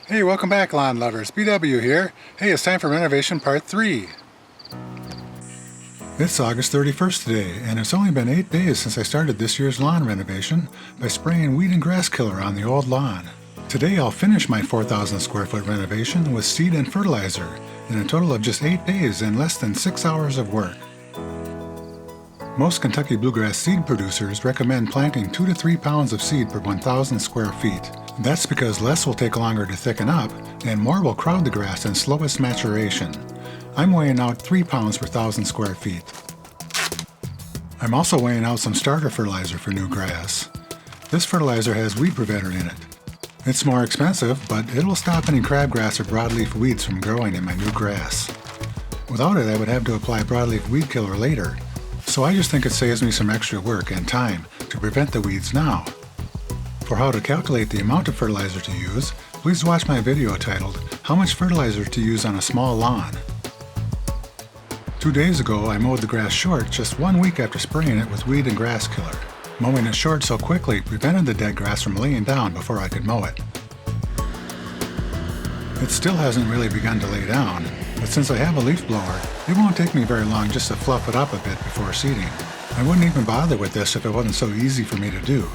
Hey, welcome back, lawn lovers. BW here. Hey, it's time for Renovation Part 3. It's August 31st today, and it's only been 8 days since I started this year's lawn renovation by spraying weed and grass killer on the old lawn. Today I'll finish my 4,000 square foot renovation with seed and fertilizer in a total of just 8 days and less than 6 hours of work. Most Kentucky bluegrass seed producers recommend planting 2 to 3 pounds of seed per 1,000 square feet. That's because less will take longer to thicken up and more will crowd the grass and slow its maturation. I'm weighing out 3 pounds per 1,000 square feet. I'm also weighing out some starter fertilizer for new grass. This fertilizer has weed preventer in it. It's more expensive, but it will stop any crabgrass or broadleaf weeds from growing in my new grass. Without it, I would have to apply broadleaf weed killer later, so I just think it saves me some extra work and time to prevent the weeds now. For how to calculate the amount of fertilizer to use, please watch my video titled, How Much Fertilizer to Use on a Small Lawn. 2 days ago, I mowed the grass short just 1 week after spraying it with weed and grass killer. Mowing it short so quickly prevented the dead grass from laying down before I could mow it. It still hasn't really begun to lay down, but since I have a leaf blower, it won't take me very long just to fluff it up a bit before seeding. I wouldn't even bother with this if it wasn't so easy for me to do.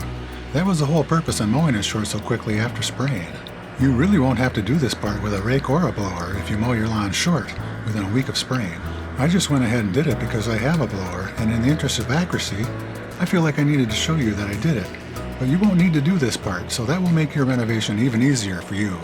That was the whole purpose of mowing it short so quickly after spraying. You really won't have to do this part with a rake or a blower if you mow your lawn short within a week of spraying. I just went ahead and did it because I have a blower, and in the interest of accuracy, I feel like I needed to show you that I did it. But you won't need to do this part, so that will make your renovation even easier for you.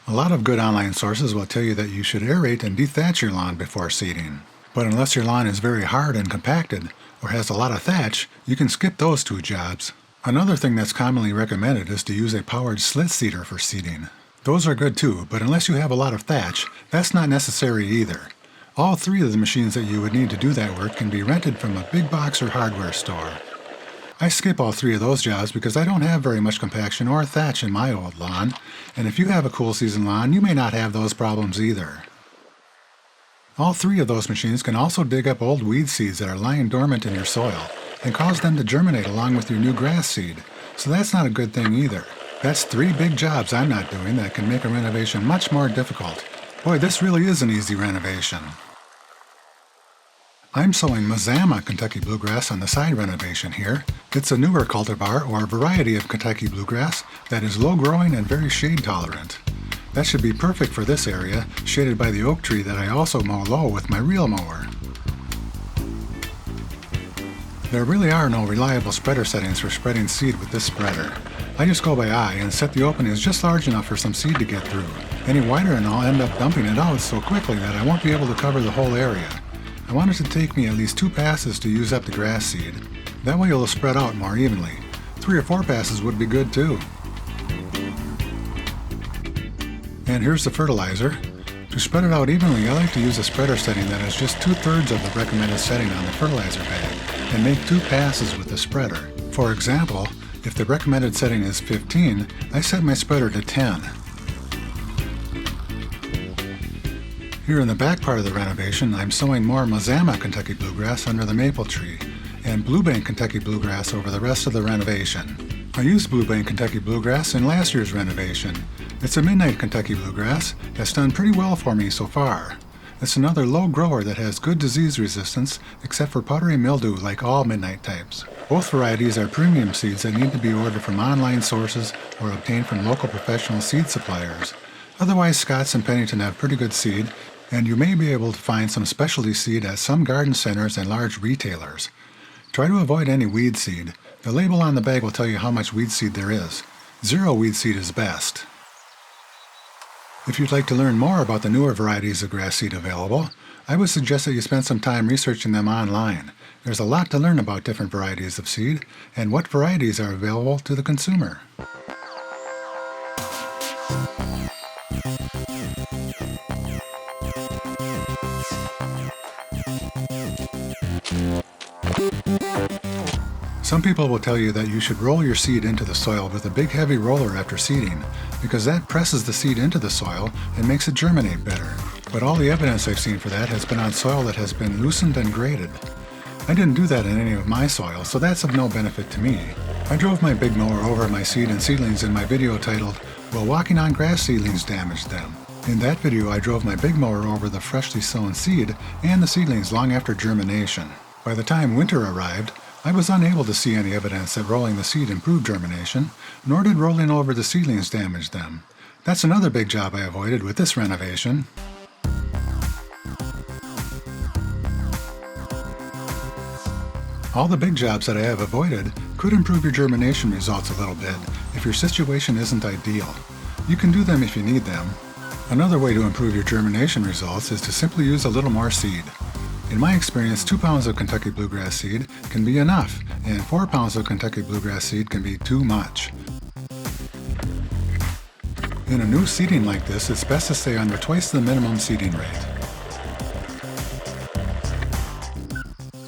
A lot of good online sources will tell you that you should aerate and dethatch your lawn before seeding. But unless your lawn is very hard and compacted, or has a lot of thatch, you can skip those 2 jobs. Another thing that's commonly recommended is to use a powered slit seeder for seeding. Those are good too, but unless you have a lot of thatch, that's not necessary either. All 3 of the machines that you would need to do that work can be rented from a big box or hardware store. I skip all 3 of those jobs because I don't have very much compaction or thatch in my old lawn, and if you have a cool season lawn, you may not have those problems either. All 3 of those machines can also dig up old weed seeds that are lying dormant in your soil and cause them to germinate along with your new grass seed, so that's not a good thing either. That's 3 big jobs I'm not doing that can make a renovation much more difficult. Boy, this really is an easy renovation. I'm sowing Mazama Kentucky Bluegrass on the side renovation here. It's a newer cultivar or variety of Kentucky Bluegrass that is low growing and very shade tolerant. That should be perfect for this area, shaded by the oak tree that I also mow low with my reel mower. There really are no reliable spreader settings for spreading seed with this spreader. I just go by eye and set the openings just large enough for some seed to get through. Any wider and I'll end up dumping it out so quickly that I won't be able to cover the whole area. I want it to take me at least 2 passes to use up the grass seed. That way it'll spread out more evenly. 3 or 4 passes would be good too. And here's the fertilizer. To spread it out evenly, I like to use a spreader setting that is just 2/3 of the recommended setting on the fertilizer bag, and make 2 passes with the spreader. For example, if the recommended setting is 15, I set my spreader to 10. Here in the back part of the renovation, I'm sowing more Mazama Kentucky Bluegrass under the maple tree, and Blue Bank Kentucky Bluegrass over the rest of the renovation. I used Blue Bank Kentucky Bluegrass in last year's renovation. It's a midnight Kentucky Bluegrass that's done pretty well for me so far. It's another low grower that has good disease resistance except for powdery mildew like all midnight types. Both varieties are premium seeds that need to be ordered from online sources or obtained from local professional seed suppliers. Otherwise, Scotts and Pennington have pretty good seed, and you may be able to find some specialty seed at some garden centers and large retailers. Try to avoid any weed seed. The label on the bag will tell you how much weed seed there is. 0 weed seed is best. If you'd like to learn more about the newer varieties of grass seed available, I would suggest that you spend some time researching them online. There's a lot to learn about different varieties of seed and what varieties are available to the consumer. Some people will tell you that you should roll your seed into the soil with a big heavy roller after seeding, because that presses the seed into the soil and makes it germinate better. But all the evidence I've seen for that has been on soil that has been loosened and graded. I didn't do that in any of my soil, so that's of no benefit to me. I drove my big mower over my seed and seedlings in my video titled, "Will Walking on Grass Seedlings Damage Them?" In that video, I drove my big mower over the freshly sown seed and the seedlings long after germination. By the time winter arrived, I was unable to see any evidence that rolling the seed improved germination, nor did rolling over the seedlings damage them. That's another big job I avoided with this renovation. All the big jobs that I have avoided could improve your germination results a little bit if your situation isn't ideal. You can do them if you need them. Another way to improve your germination results is to simply use a little more seed. In my experience, 2 pounds of Kentucky Bluegrass seed can be enough, and 4 pounds of Kentucky Bluegrass seed can be too much. In a new seeding like this, it's best to stay under twice the minimum seeding rate.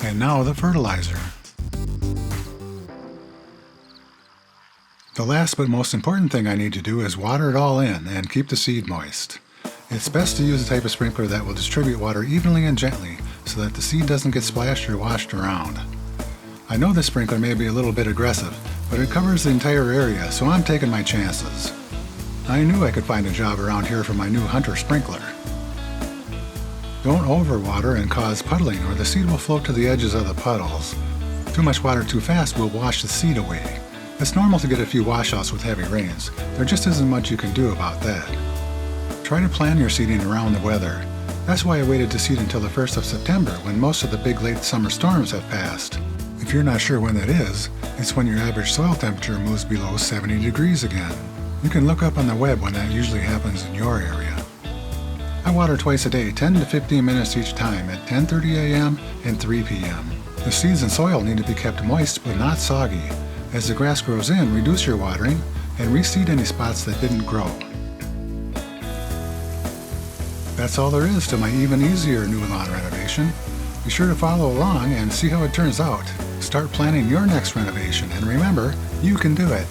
And now the fertilizer. The last but most important thing I need to do is water it all in and keep the seed moist. It's best to use a type of sprinkler that will distribute water evenly and gently so that the seed doesn't get splashed or washed around. I know this sprinkler may be a little bit aggressive, but it covers the entire area, so I'm taking my chances. I knew I could find a job around here for my new Hunter sprinkler. Don't overwater and cause puddling, or the seed will float to the edges of the puddles. Too much water too fast will wash the seed away. It's normal to get a few washouts with heavy rains. There just isn't much you can do about that. Try to plan your seeding around the weather. That's why I waited to seed until the 1st of September, when most of the big late summer storms have passed. If you're not sure when that is, it's when your average soil temperature moves below 70 degrees again. You can look up on the web when that usually happens in your area. I water twice a day, 10 to 15 minutes each time, at 10:30 a.m. and 3 p.m. The seeds and soil need to be kept moist but not soggy. As the grass grows in, reduce your watering and reseed any spots that didn't grow. That's all there is to my even easier new lawn renovation. Be sure to follow along and see how it turns out. Start planning your next renovation, and remember, you can do it.